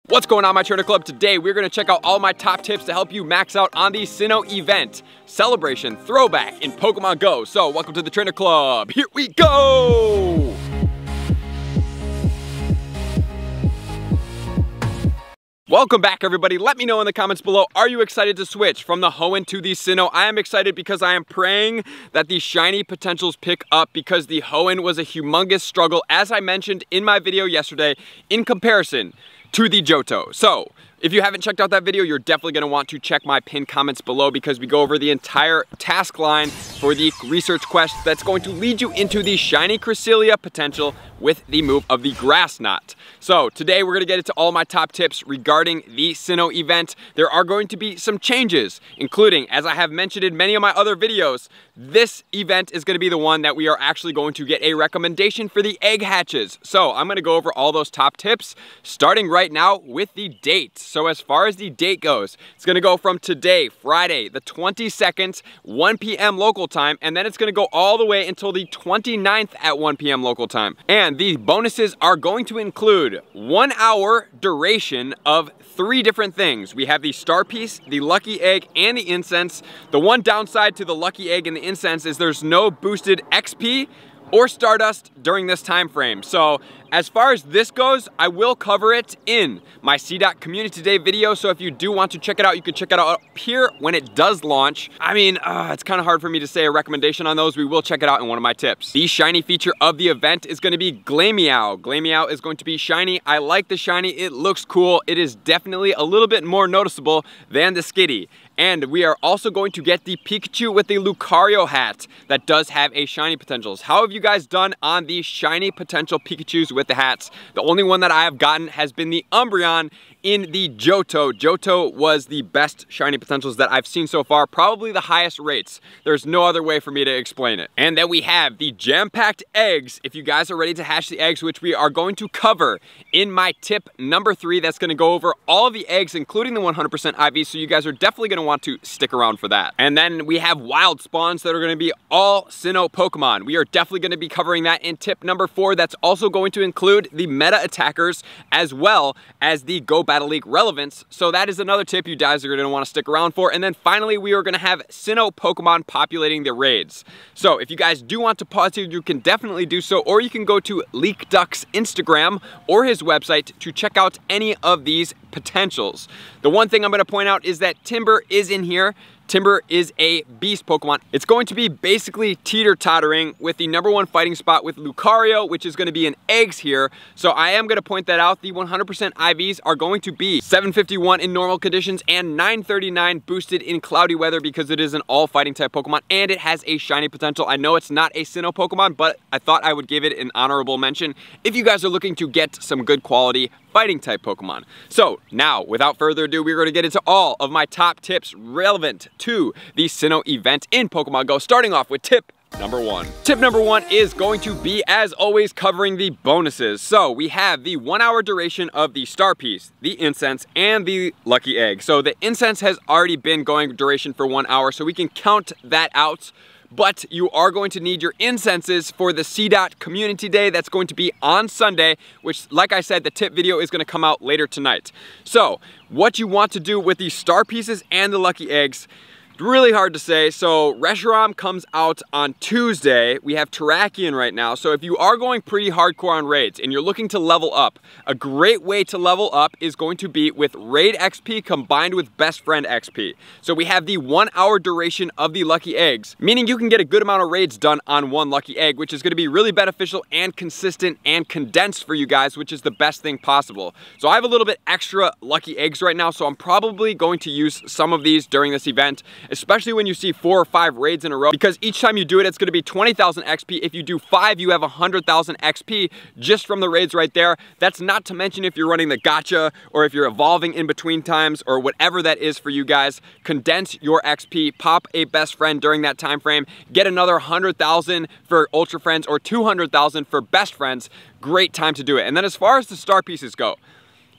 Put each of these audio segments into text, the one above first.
What's going on, my trainer club? Today we're going to check out all my top tips to help you max out on the Sinnoh event celebration throwback in Pokemon Go. So welcome to the trainer club. Here we go. Welcome back, everybody. Let me know in the comments below, are you excited to switch from the Hoenn to the Sinnoh? I am excited because I am praying that the shiny potentials pick up, because the Hoenn was a humongous struggle, as I mentioned in my video yesterday, in comparison to the Johto. So if you haven't checked out that video, you're definitely going to want to check my pinned comments below, because we go over the entire task line for the research quest that's going to lead you into the shiny Cresselia potential with the move of the Grass Knot. So today we're going to get into all my top tips regarding the Sinnoh event. There are going to be some changes, including, as I have mentioned in many of my other videos, this event is going to be the one that we are actually going to get a recommendation for the egg hatches. So I'm going to go over all those top tips, starting right now with the date. So as far as the date goes, it's going to go from today, Friday, the 22nd, 1 p.m. local time, and then it's going to go all the way until the 29th at 1 p.m. local time. And the bonuses are going to include 1 hour duration of 3 different things. We have the star piece, the lucky egg, and the incense. The one downside to the lucky egg and the incense is there's no boosted XP or Stardust during this time frame. So as far as this goes, I will cover it in my C.Dot Community Day video. So if you do want to check it out, you can check it out up here when it does launch. I mean, it's kind of hard for me to say a recommendation on those. We will check it out in one of my tips. The shiny feature of the event is going to be Glameow. Glameow is going to be shiny. I like the shiny. It looks cool. It is definitely a little bit more noticeable than the Skitty. And we are also going to get the Pikachu with the Lucario hat that does have a shiny potentials. How have you guys done on the shiny potential Pikachus with the hats? The only one that I have gotten has been the Umbreon in the Johto. Johto was the best shiny potentials that I've seen so far, probably the highest rates. There's no other way for me to explain it. And then we have the jam-packed eggs. If you guys are ready to hatch the eggs, which we are going to cover in my tip number 3, that's going to go over all the eggs, including the 100% IV, so you guys are definitely going to want to stick around for that. And then we have wild spawns that are going to be all Sinnoh Pokemon. We are definitely going to be covering that in tip number 4. That's also going to include the meta attackers as well as the Go Battle League relevance. So that is another tip you guys are going to want to stick around for. And then finally, we are going to have Sinnoh Pokemon populating the raids. So if you guys do want to pause here, you can definitely do so, or you can go to Leak Duck's Instagram or his website to check out any of these potentials. The one thing I'm going to point out is that Timber is in here. Timber is a beast Pokemon. It's going to be basically teeter-tottering with the #1 fighting spot with Lucario, which is going to be in eggs here. So I am going to point that out. The 100% IVs are going to be 751 in normal conditions and 939 boosted in cloudy weather, because it is an all fighting type Pokemon and it has a shiny potential. I know it's not a Sinnoh Pokemon, but I thought I would give it an honorable mention if you guys are looking to get some good quality fighting type Pokemon. So now, without further ado, we're going to get into all of my top tips relevant to the Sinnoh event in Pokemon Go, starting off with tip number 1. Tip number 1 is going to be, as always, covering the bonuses. So we have the 1 hour duration of the star piece, the incense, and the lucky egg. So the incense has already been going duration for 1 hour, so we can count that out. But you are going to need your incenses for the C.Dot Community Day. That's going to be on Sunday, which, like I said, the tip video is going to come out later tonight. So what you want to do with these star pieces and the lucky eggs, really hard to say. So Reshiram comes out on Tuesday. We have Trackian right now. So if you are going pretty hardcore on raids and you're looking to level up, a great way to level up is going to be with raid XP combined with best friend XP. So we have the 1 hour duration of the lucky eggs, meaning you can get a good amount of raids done on one lucky egg, which is going to be really beneficial and consistent and condensed for you guys, which is the best thing possible. So I have a little bit extra lucky eggs right now, so I'm probably going to use some of these during this event, especially when you see 4 or 5 raids in a row, because each time you do it, it's going to be 20,000 XP. If you do 5, you have 100,000 XP just from the raids right there. That's not to mention if you're running the gacha, or if you're evolving in between times, or whatever that is for you guys. Condense your XP, pop a best friend during that time frame, get another 100,000 for ultra friends or 200,000 for best friends. Great time to do it. And then as far as the star pieces go,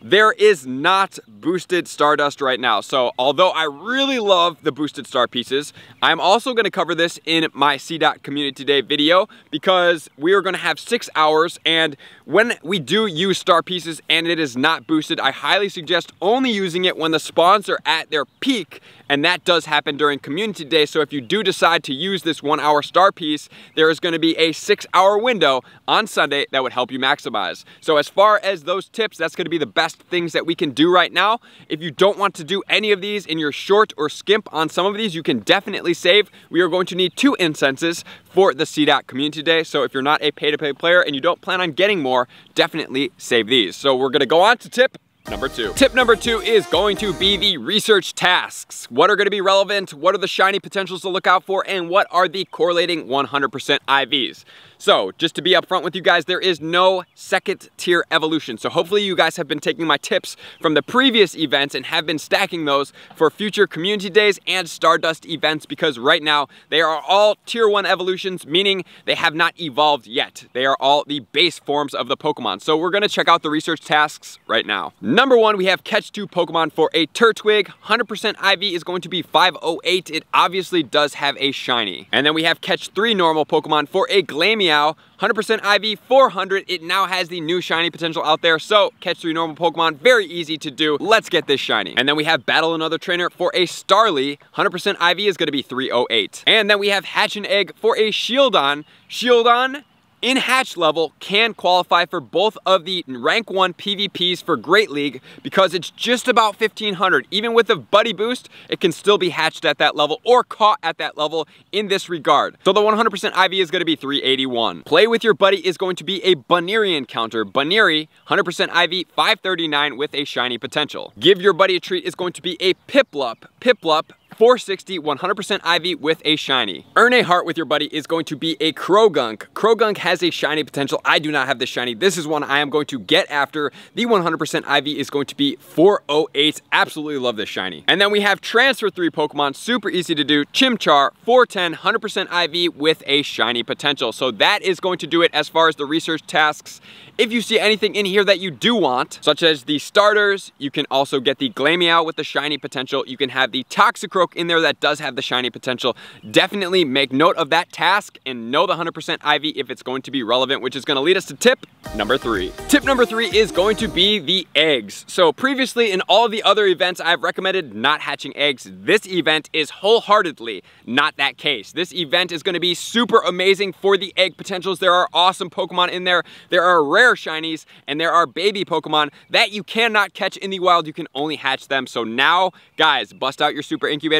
there is not boosted Stardust right now. So although I really love the boosted star pieces, I'm also going to cover this in my CDOT Community Day video because we are going to have 6 hours, and when we do use star pieces and it is not boosted, I highly suggest only using it when the spawns are at their peak, and that does happen during Community Day. So if you do decide to use this 1 hour star piece, there is going to be a 6 hour window on Sunday that would help you maximize. So as far as those tips, that's going to be the best things that we can do right now. If you don't want to do any of these and you're short or skimp on some of these, you can definitely save. We are going to need 2 incenses for the CDOT Community Day. So if you're not a pay-to-play player and you don't plan on getting more, definitely save these. So we're going to go on to tip number 2. Tip number 2 is going to be the research tasks. What are going to be relevant? What are the shiny potentials to look out for? And what are the correlating 100% IVs? So just to be upfront with you guys, there is no second tier evolution. So hopefully you guys have been taking my tips from the previous events and have been stacking those for future Community Days and Stardust events, because right now they are all tier 1 evolutions, meaning they have not evolved yet. They are all the base forms of the Pokemon. So we're going to check out the research tasks right now. Number 1, we have catch 2 Pokemon for a Turtwig. 100% IV is going to be 508. It obviously does have a shiny. And then we have catch 3 normal Pokemon for a Glameow. 100% IV 400. It now has the new shiny potential out there. So catch 3 normal Pokemon, very easy to do. Let's get this shiny. And then we have battle another trainer for a Starly. 100% IV is going to be 308. And then we have hatch an egg for a Shieldon. Shieldon in hatch level can qualify for both of the rank 1 PvPs for Great League because it's just about 1500. Even with the buddy boost, it can still be hatched at that level or caught at that level in this regard. So the 100% IV is going to be 381. Play with your buddy is going to be a Buneary encounter. Buneary, 100% IV, 539 with a shiny potential. Give your buddy a treat is going to be a Piplup. Piplup, 460, 100% IV with a shiny. Earn a heart with your buddy is going to be a Croagunk. Croagunk has a shiny potential. I do not have the shiny. This is one I am going to get after. The 100% IV is going to be 408. Absolutely love this shiny. And then we have transfer 3 Pokemon. Super easy to do. Chimchar, 410, 100% IV with a shiny potential. So that is going to do it as far as the research tasks. If you see anything in here that you do want, such as the starters, you can also get the Glameow with the shiny potential. You can have the Toxicroak in there that does have the shiny potential. Definitely make note of that task and know the 100% IV if it's going to be relevant, which is going to lead us to tip number 3. Tip number 3 is going to be the eggs. So previously in all of the other events, I've recommended not hatching eggs. This event is wholeheartedly not that case. This event is going to be super amazing for the egg potentials. There are awesome Pokemon in there. There are rare shinies and there are baby Pokemon that you cannot catch in the wild. You can only hatch them. So now, guys, bust out your super incubators.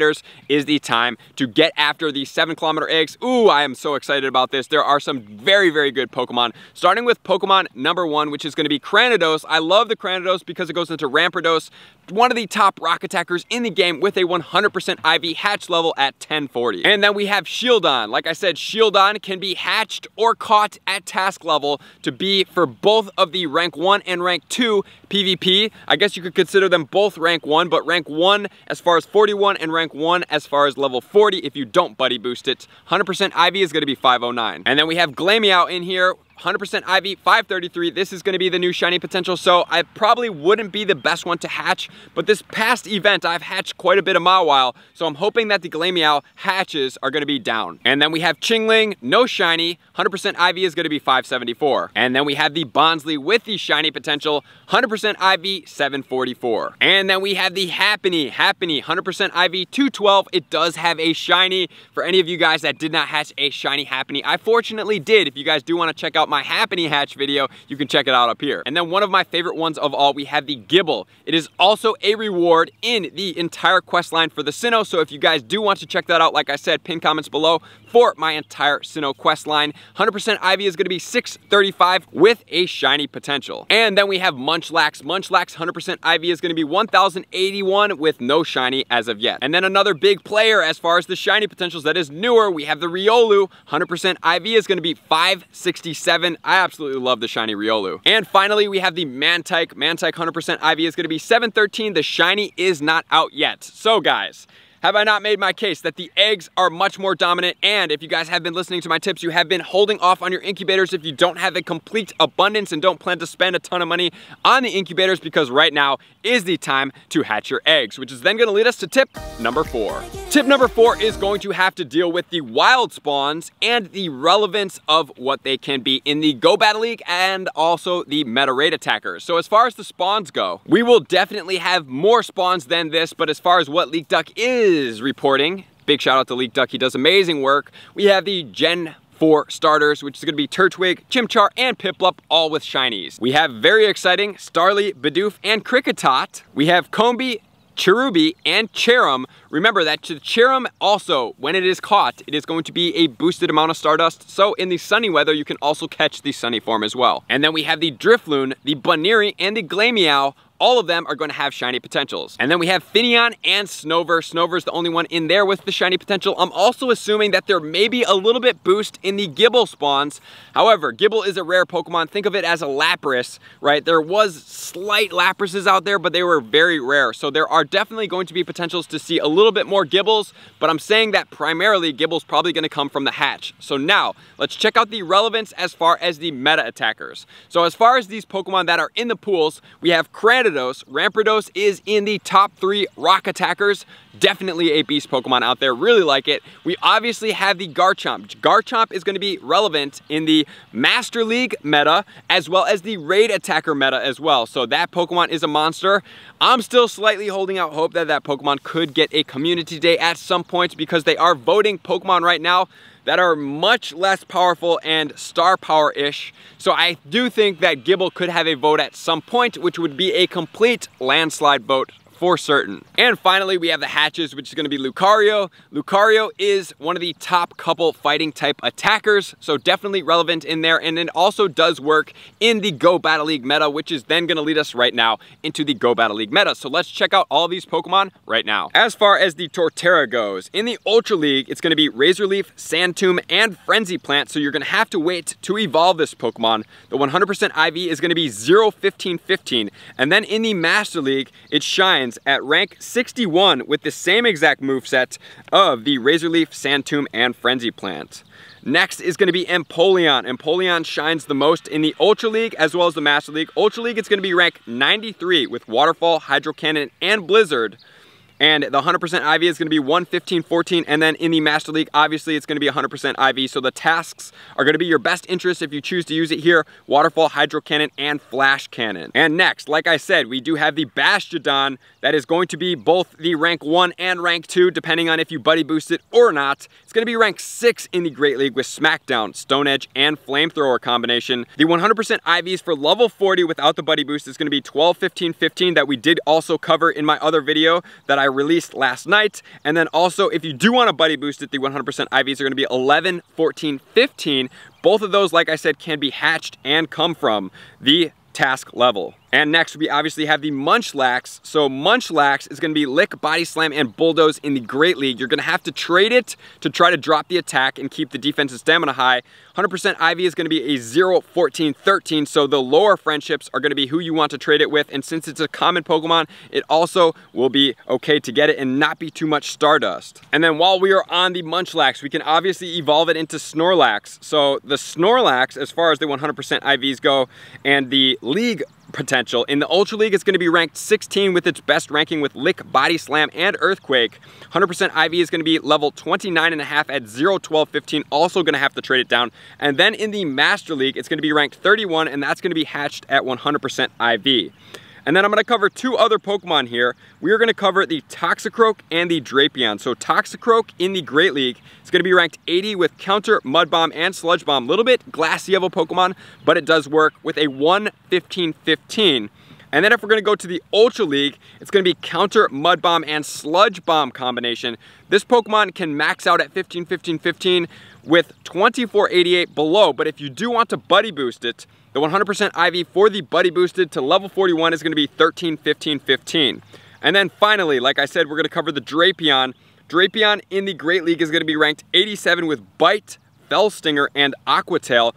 Is the time to get after the 7-kilometer eggs. Ooh, I am so excited about this. There are some very, very good Pokemon. Starting with Pokemon number 1, which is going to be Cranidos. I love the Cranidos because it goes into Rampardos, one of the top rock attackers in the game with a 100% IV hatch level at 1040. And then we have Shieldon. Like I said, Shieldon can be hatched or caught at task level to be for both of the rank 1 and rank 2 PvP. I guess you could consider them both rank 1, but rank 1 as far as 41 and rank 1 as far as level 40 if you don't buddy boost it. 100% IV is going to be 509. And then we have Glameow in here. 100% IV, 533. This is going to be the new shiny potential, so I probably wouldn't be the best one to hatch, but this past event, I've hatched quite a bit of Mawile, so I'm hoping that the Glameow hatches are going to be down. And then we have Chingling, no shiny, 100% IV is going to be 574. And then we have the Bonsly with the shiny potential, 100% IV, 744. And then we have the Happiny, 100% IV, 212. It does have a shiny. For any of you guys that did not hatch a shiny Happiny, I fortunately did. If you guys do want to check out my Happiny hatch video, you can check it out up here. And then one of my favorite ones of all, we have the GIBLE. It is also a reward in the entire quest line for the Sinnoh, so if you guys do want to check that out, like I said, pin comments below for my entire Sinnoh quest line. 100% IV is going to be 635 with a shiny potential. And then we have Munchlax. Munchlax 100% IV is going to be 1081 with no shiny as of yet. And then another big player as far as the shiny potentials that is newer, we have the Riolu. 100% IV is going to be 567. I absolutely love the shiny Riolu. And finally, we have the Mantike. Mantike 100% IV is going to be 713. The shiny is not out yet. So guys, Have I not made my case that the eggs are much more dominant? And if you guys have been listening to my tips, you have been holding off on your incubators if you don't have a complete abundance and don't plan to spend a ton of money on the incubators, because right now is the time to hatch your eggs, which is then going to lead us to tip number 4. Tip number 4 is going to have to deal with the wild spawns and the relevance of what they can be in the Go Battle League and also the meta raid attackers. So as far as the spawns go, we will definitely have more spawns than this, but as far as what Leak Duck is reporting, big shout out to Leak Duck, he does amazing work. We have the Gen 4 starters, which is going to be Turtwig, Chimchar, and Piplup, all with shinies. We have very exciting Starly, Bidoof, and Kricketot. We have Combee, Cherubi, and Cherum. Remember that the Cherum also, when it is caught, it is going to be a boosted amount of Stardust. So in the sunny weather, you can also catch the sunny form as well. And then we have the Drifloon, the Buneary, and the Glameow. All of them are going to have shiny potentials. And then we have Finneon and Snover. Snover's the only one in there with the shiny potential. I'm also assuming that there may be a little bit boost in the Gible spawns. However, Gible is a rare Pokemon. Think of it as a Lapras, right? There was slight Laprases out there, but they were very rare. So there are definitely going to be potentials to see a little bit more Gibles, but I'm saying that primarily Gible's probably going to come from the hatch. So now, let's check out the relevance as far as the meta attackers. So as far as these Pokemon that are in the pools, we have Cranidos. Rampardos is in the top 3 rock attackers. Definitely a beast Pokemon out there, really like it. We obviously have the Garchomp. Garchomp is going to be relevant in the Master League meta as well as the raid attacker meta as well. So that Pokemon is a monster. I'm still slightly holding out hope that that Pokemon could get a community day at some point, because they are voting Pokemon right now that are much less powerful and star power-ish. So I do think that Gible could have a vote at some point, which would be a complete landslide vote for certain. And finally, we have the hatches, which is going to be Lucario. Lucario is one of the top couple fighting type attackers, so definitely relevant in there, and it also does work in the Go Battle League meta, which is then going to lead us right now into the Go Battle League meta. So let's check out all these Pokemon right now. As far as the Torterra goes, in the Ultra League, it's going to be Razorleaf, Sandtomb, and Frenzy Plant, so you're going to have to wait to evolve this Pokemon. The 100% IV is going to be 0-15-15, and then in the Master League, it shines at rank 61 with the same exact moveset of the Razorleaf, Sandtomb, and Frenzy Plant. Next is going to be Empoleon. Empoleon shines the most in the Ultra League as well as the Master League. Ultra League, it's going to be rank 93 with Waterfall, Hydro Cannon, and Blizzard. And the 100% IV is going to be 1-15-14, and then in the Master League, obviously, it's going to be 100% IV, so the tasks are going to be your best interest if you choose to use it here: Waterfall, Hydro Cannon, and Flash Cannon. And next, like I said, we do have the Bastiodon that is going to be both the rank 1 and rank 2, depending on if you buddy boost it or not. It's going to be rank 6 in the Great League with Smackdown, Stone Edge, and Flamethrower combination. The 100% IVs for level 40 without the buddy boost is going to be 12-15-15 that we did also cover in my other video that I released last night. And then also, if you do want to buddy boost it, the 100% IVs are going to be 11-14-15. Both of those, like I said, can be hatched and come from the task level. And next, we obviously have the Munchlax. So Munchlax is going to be Lick, Body Slam, and Bulldoze in the Great League. You're going to have to trade it to try to drop the attack and keep the defense and stamina high. 100% IV is going to be a 0-14-13, so the lower friendships are going to be who you want to trade it with. And since it's a common Pokemon, it also will be okay to get it and not be too much Stardust. And then while we are on the Munchlax, we can obviously evolve it into Snorlax. So the Snorlax, as far as the 100% IVs go, and the League potential. In the Ultra League, it's going to be ranked 16 with its best ranking with Lick, Body Slam, and Earthquake. 100% IV is going to be level 29.5 at 0-12-15, also going to have to trade it down. And then in the Master League, it's going to be ranked 31, and that's going to be hatched at 100% IV. And then I'm going to cover 2 other Pokemon here. We are going to cover the Toxicroak and the Drapion. So Toxicroak in the Great League is going to be ranked 80 with Counter, Mud Bomb, and Sludge Bomb. A little bit glassy of a Pokemon, but it does work with a 1-15-15. And then if we're going to go to the Ultra League, it's going to be Counter, Mud Bomb, and Sludge Bomb combination. This Pokemon can max out at 15-15-15 with 2488 below, but if you do want to buddy boost it, the 100% IV for the buddy boosted to level 41 is going to be 13-15-15. And then finally, like I said, we're going to cover the Drapion. Drapion in the Great League is going to be ranked 87 with Bite, Fell Stinger, and Aqua Tail.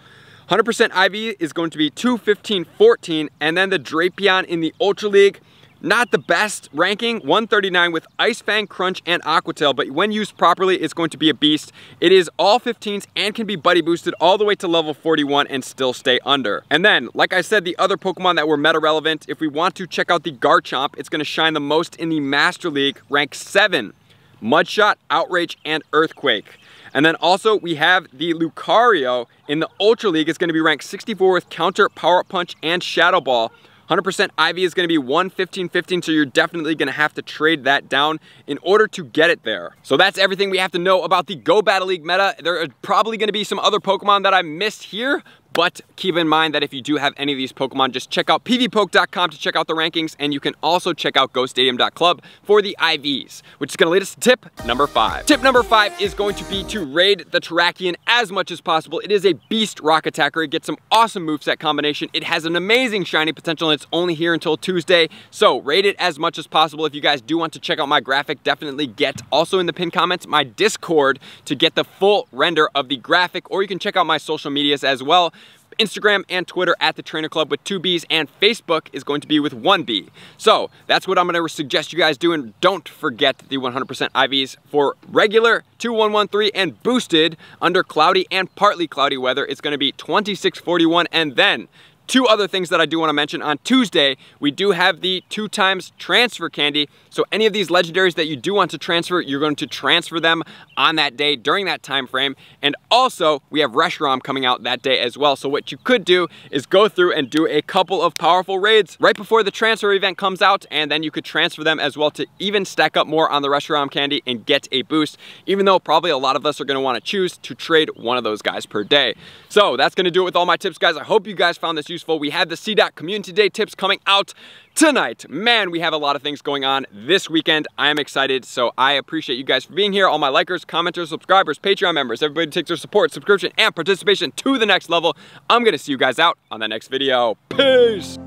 100% IV is going to be 2-15-14, and then the Drapion in the Ultra League, Not the best ranking, 139 with Ice Fang, Crunch, and Aqua Tail, but when used properly, it's going to be a beast. It is all 15s and can be buddy boosted all the way to level 41 and still stay under. And then, like I said, the other Pokemon that were meta relevant, if we want to check out the Garchomp, it's going to shine the most in the Master League, rank 7. Mudshot, Outrage, and Earthquake. And then also we have the Lucario in the Ultra League. It's going to be ranked 64 with Counter, Power Up Punch, and Shadow Ball. 100% IV is going to be 115-15, so you're definitely going to have to trade that down in order to get it there. So that's everything we have to know about the Go Battle League meta. There are probably going to be some other Pokemon that I missed here, but keep in mind that if you do have any of these Pokemon, just check out pvpoke.com to check out the rankings, and you can also check out gostadium.club for the IVs, which is gonna lead us to tip number 5. Tip number 5 is going to be to raid the Trackian as much as possible. It is a beast rock attacker. It gets some awesome moveset combination. It has an amazing shiny potential, and it's only here until Tuesday, so raid it as much as possible. If you guys do want to check out my graphic, definitely get also in the pinned comments my Discord to get the full render of the graphic, or you can check out my social medias as well. Instagram and Twitter at the Trainer Club with 2 B's, and Facebook is going to be with 1 B. So that's what I'm going to suggest you guys do, and don't forget the 100% IVs for regular 2113 and boosted under cloudy and partly cloudy weather. It's going to be 2641, and then 2 other things that I do want to mention. On Tuesday, we do have the 2x transfer candy. So any of these legendaries that you do want to transfer, you're going to transfer them on that day during that time frame. And also, we have Reshiram coming out that day as well. So what you could do is go through and do a couple of powerful raids right before the transfer event comes out, and then you could transfer them as well to even stack up more on the Reshiram candy and get a boost, even though probably a lot of us are going to want to choose to trade one of those guys per day. So that's going to do it with all my tips, guys. I hope you guys found this useful. We have the CDOT Community Day tips coming out tonight. Man, we have a lot of things going on this weekend. I am excited, so I appreciate you guys for being here. All my likers, commenters, subscribers, Patreon members, everybody takes their support, subscription, and participation to the next level. I'm gonna see you guys out on the next video. Peace!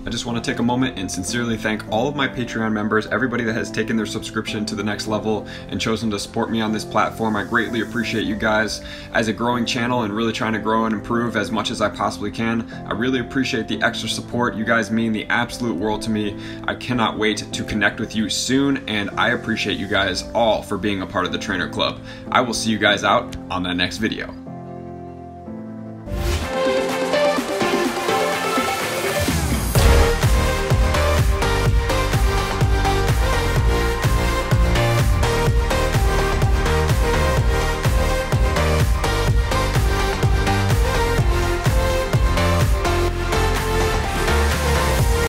I just want to take a moment and sincerely thank all of my Patreon members, everybody that has taken their subscription to the next level and chosen to support me on this platform. I greatly appreciate you guys. As a growing channel and really trying to grow and improve as much as I possibly can, I really appreciate the extra support. You guys mean the absolute world to me. I cannot wait to connect with you soon, and I appreciate you guys all for being a part of the Trainer Club. I will see you guys out on the next video.